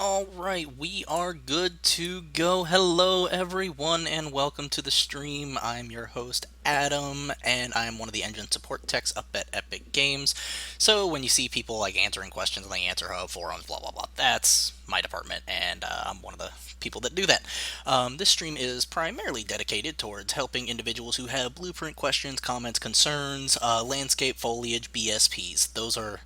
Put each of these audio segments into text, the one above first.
Alright, we are good to go. Hello, everyone, and welcome to the stream. I'm your host, Adam, and I'm one of the engine support techs up at Epic Games. So, when you see people answering questions on the Answer Hub forums, blah blah blah, that's my department, and I'm one of the people that do that. This stream is primarily dedicated towards helping individuals who have blueprint questions, comments, concerns, landscape, foliage, BSPs. Those are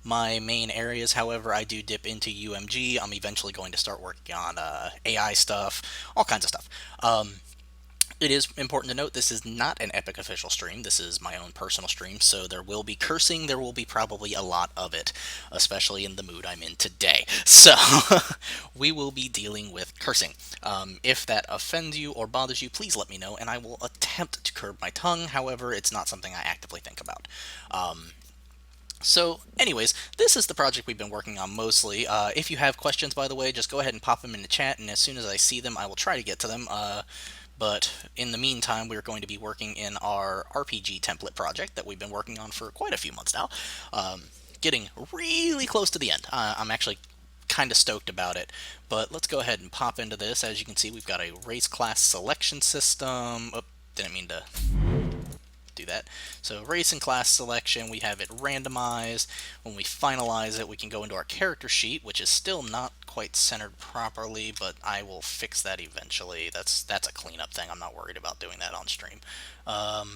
my main areas. However, I do dip into UMG. I'm eventually going to start working on AI stuff, all kinds of stuff. It is important to note this is not an Epic official stream. This is my own personal stream, so there will be cursing. There will be probably a lot of it, especially in the mood I'm in today. So we will be dealing with cursing. If that offends you or bothers you, please let me know, and I will attempt to curb my tongue. However, it's not something I actively think about. So, anyways, this is the project we've been working on mostly. If you have questions, by the way, just go ahead and pop them in the chat, and as soon as I see them, I will try to get to them. But in the meantime, we're going to be working in our RPG template project that we've been working on for quite a few months now. Getting really close to the end. I'm actually kind of stoked about it. But let's go ahead and pop into this. As you can see, we've got a race class selection system. Oh, didn't mean to do that. So race and class selection, we have it randomized. When we finalize it, we can go into our character sheet, which is still not quite centered properly, but I will fix that eventually. That's a cleanup thing. I'm not worried about doing that on stream. I'll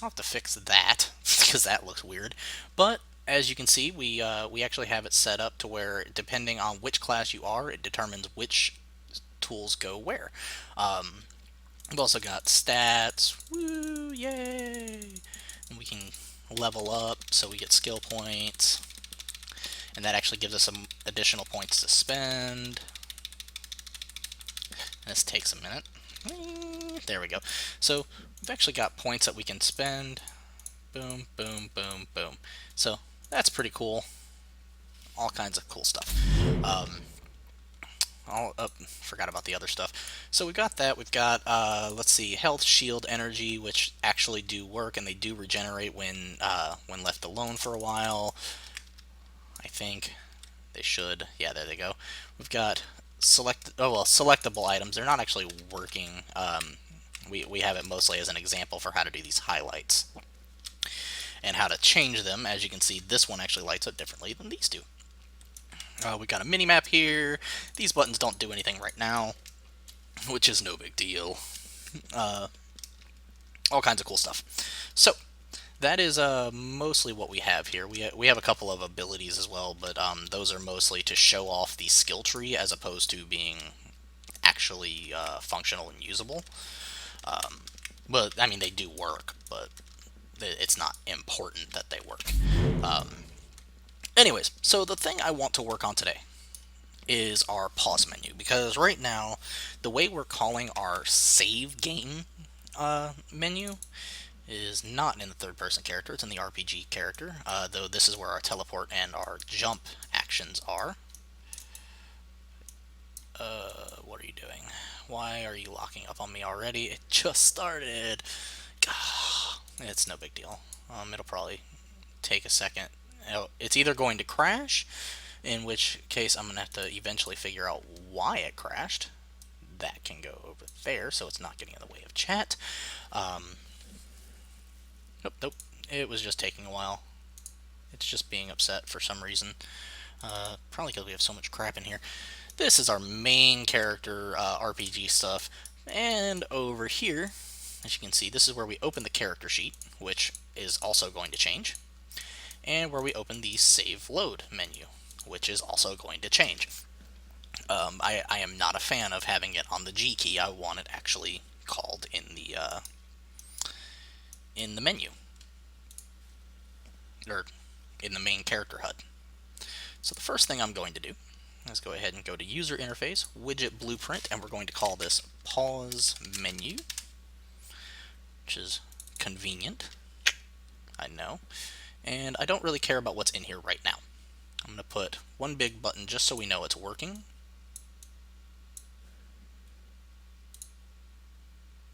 have to fix that because that looks weird. But as you can see, we actually have it set up to where depending on which class you are, it determines which tools go where. We've also got stats. Woo, yay! And we can level up, so we get skill points. And that actually gives us some additional points to spend. This takes a minute. There we go. So we've actually got points that we can spend. Boom, boom, boom, boom. So that's pretty cool. All kinds of cool stuff. Forgot about the other stuff. So we got that. We've got, let's see, health, shield, energy, which actually do work, and they do regenerate when left alone for a while. I think they should. Yeah, there they go. We've got selectable items. They're not actually working. We have it mostly as an example for how to do these highlights and how to change them. As you can see, this one actually lights up differently than these two. We've got a mini map here. These buttons don't do anything right now, which is no big deal. All kinds of cool stuff. So that is mostly what we have here. We have a couple of abilities as well, but those are mostly to show off the skill tree as opposed to being actually functional and usable. But I mean, they do work, but it's not important that they work. Anyways, so the thing I want to work on today is our pause menu, because right now the way we're calling our save game menu is not in the third person character, it's in the RPG character, though this is where our teleport and our jump actions are. What are you doing? Why are you locking up on me already? It just started. It's no big deal. It'll probably take a second. It's either going to crash, in which case I'm going to have to eventually figure out why it crashed. That can go over there, so it's not getting in the way of chat. Nope. It was just taking a while. It's just being upset for some reason. Probably because we have so much crap in here. This is our main character RPG stuff. And over here, as you can see, this is where we open the character sheet, which is also going to change. And where we open the save load menu, which is also going to change. I am not a fan of having it on the G key. I want it actually called in the menu, or in the main character HUD. So the first thing I'm going to do is go ahead and go to User Interface, Widget Blueprint, and we're going to call this Pause Menu, which is convenient, I know. And I don't really care about what's in here right now. I'm going to put one big button just so we know it's working.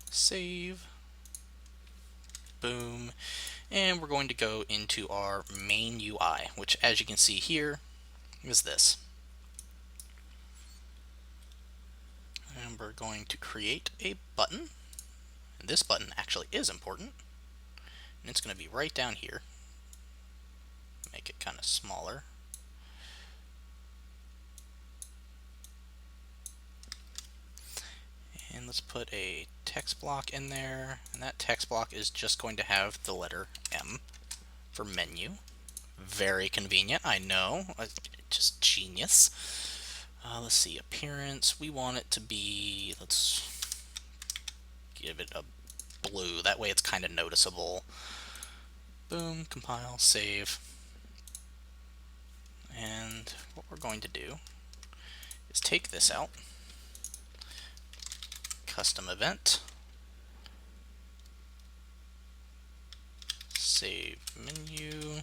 Save. Boom. And we're going to go into our main UI, which as you can see here is this. And we're going to create a button. And this button actually is important. And it's going to be right down here. Make it kind of smaller. And let's put a text block in there. And that text block is just going to have the letter M for menu. Very convenient, I know. Just genius. Let's see, appearance. We want it to be, let's give it a blue. That way it's kind of noticeable. Boom, compile, save. And what we're going to do is take this out. Custom event. Save menu.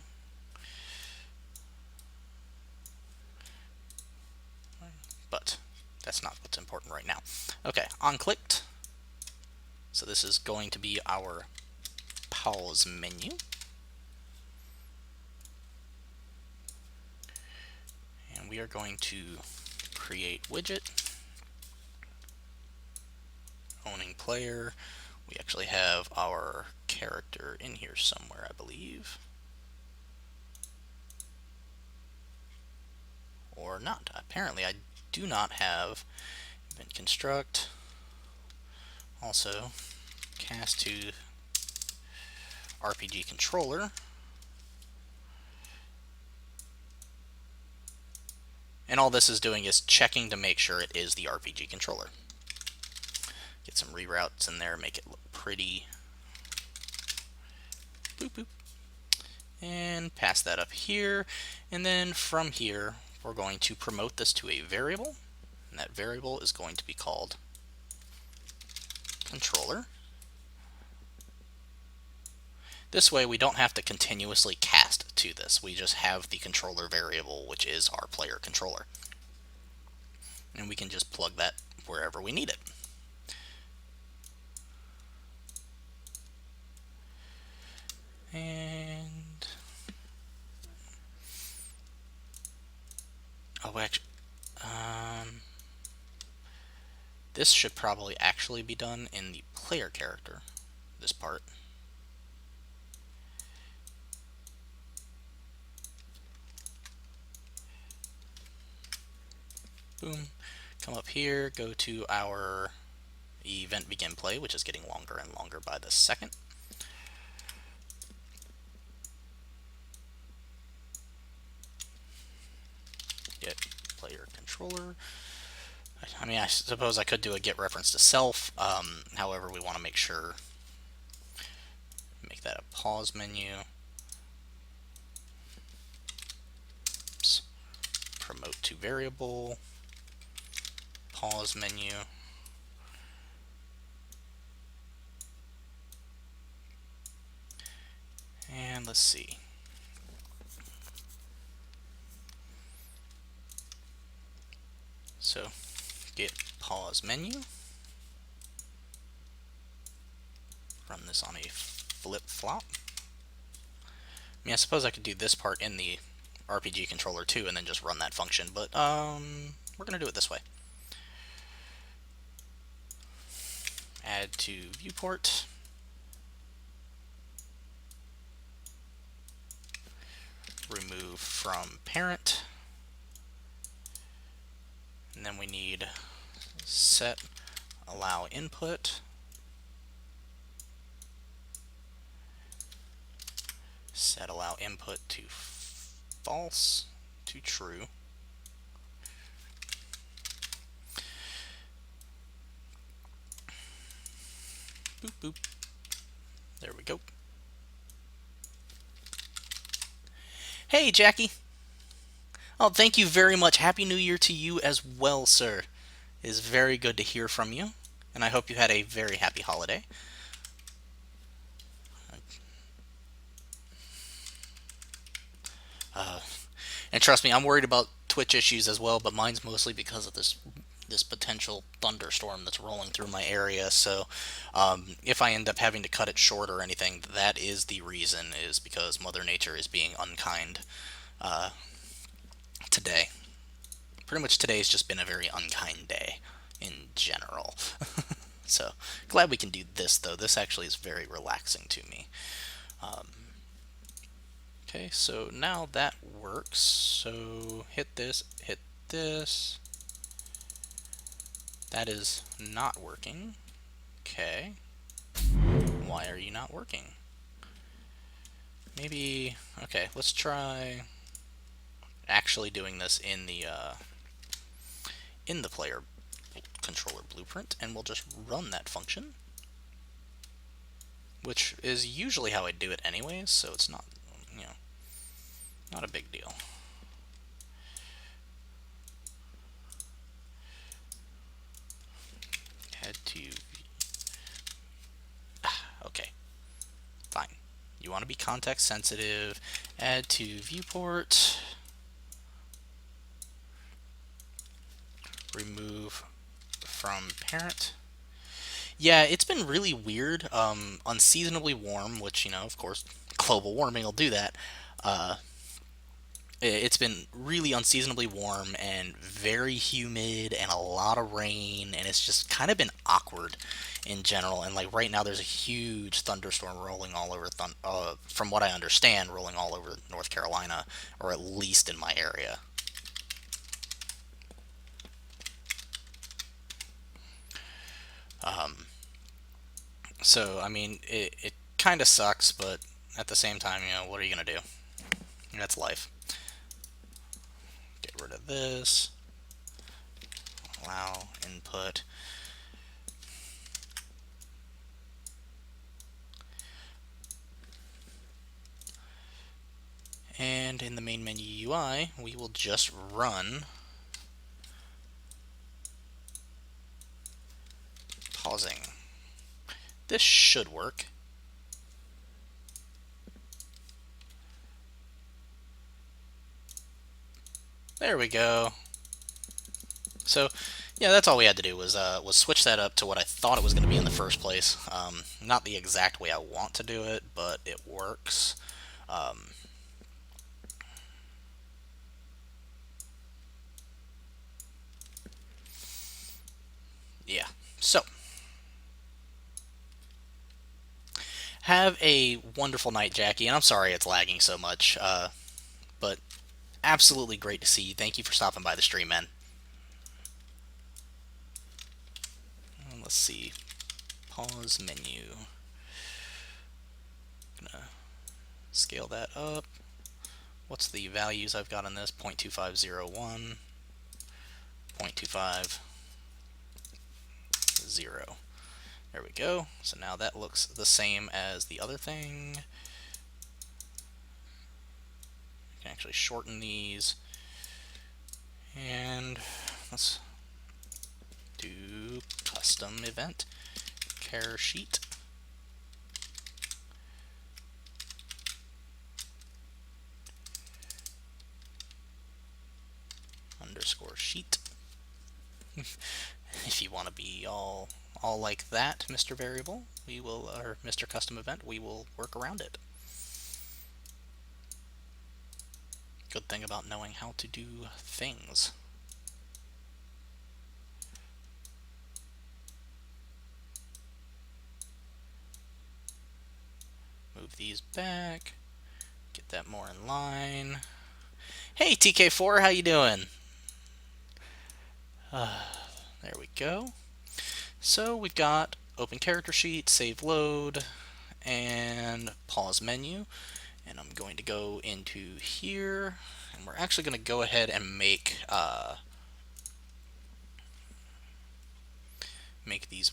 But that's not what's important right now. Okay, on clicked. So this is going to be our pause menu. And we are going to create widget. Owning player. We actually have our character in here somewhere, I believe. Or not. Apparently I do not have event construct. Also, cast to RPG controller. And all this is doing is checking to make sure it is the RPG controller. Get some reroutes in there, make it look pretty. Boop, boop. And pass that up here. And then from here, we're going to promote this to a variable. And that variable is going to be called controller. This way we don't have to continuously cast to this. We just have the controller variable, which is our player controller. And we can just plug that wherever we need it. And oh, actually, this should probably actually be done in the player character, this part. Boom. Come up here, go to our event begin play, which is getting longer and longer by the second. Get player controller. I mean, I suppose I could do a get reference to self. However, we want to make sure, make that a pause menu. Oops. Promote to variable. Pause menu. And let's see. So get pause menu. Run this on a flip-flop. I mean, I suppose I could do this part in the RPG controller too and then just run that function, but we're going to do it this way. Add to viewport. Remove from parent. And then we need set allow input. Set allow input to false to true. Boop, boop. There we go. Hey, Jackie. Oh, thank you very much. Happy New Year to you as well, sir. It is very good to hear from you, and I hope you had a very happy holiday. And trust me, I'm worried about Twitch issues as well, but mine's mostly because of this potential thunderstorm that's rolling through my area. So if I end up having to cut it short or anything, that is the reason, is because Mother Nature is being unkind today. Pretty much today's just been a very unkind day. in general. So glad we can do this though. This actually is very relaxing to me. Okay, so now that works. So hit this, hit this. That is not working. Okay. Why are you not working? Maybe, okay, let's try actually doing this in the player controller blueprint, and we'll just run that function, which is usually how I do it anyways, so it's not, you know, not a big deal. Head to, okay, fine. You want to be context sensitive, add to viewport, remove from parent. Yeah, it's been really weird. Unseasonably warm, which, you know, of course, global warming will do that. Uh, it's been really unseasonably warm and very humid and a lot of rain, and it's just kind of been awkward in general. And like right now, there's a huge thunderstorm rolling all over, from what I understand, rolling all over North Carolina, or at least in my area. So, I mean, it kind of sucks, but at the same time, you know, what are you going to do? That's life. Get rid of this. Allow input. And in the main menu UI, we will just run pausing. This should work. There we go. So, yeah, that's all we had to do was switch that up to what I thought it was going to be in the first place. Not the exact way I want to do it, but it works. Yeah. So, have a wonderful night, Jackie. And I'm sorry it's lagging so much, but absolutely great to see you. Thank you for stopping by the stream, man. Let's see. Pause menu. Gonna scale that up. What's the values I've got on this? 0.2501, 0.250. There we go. So now that looks the same as the other thing. You can actually shorten these. And let's do custom event care sheet. Underscore sheet. If you want to be all like that, Mr. Variable, we will, or Mr. Custom Event, we will work around it. Good thing about knowing how to do things. Move these back, get that more in line. Hey TK4, how you doing? There we go. So we've got open character sheet, save load, and pause menu. And I'm going to go into here, and we're actually going to go ahead and make these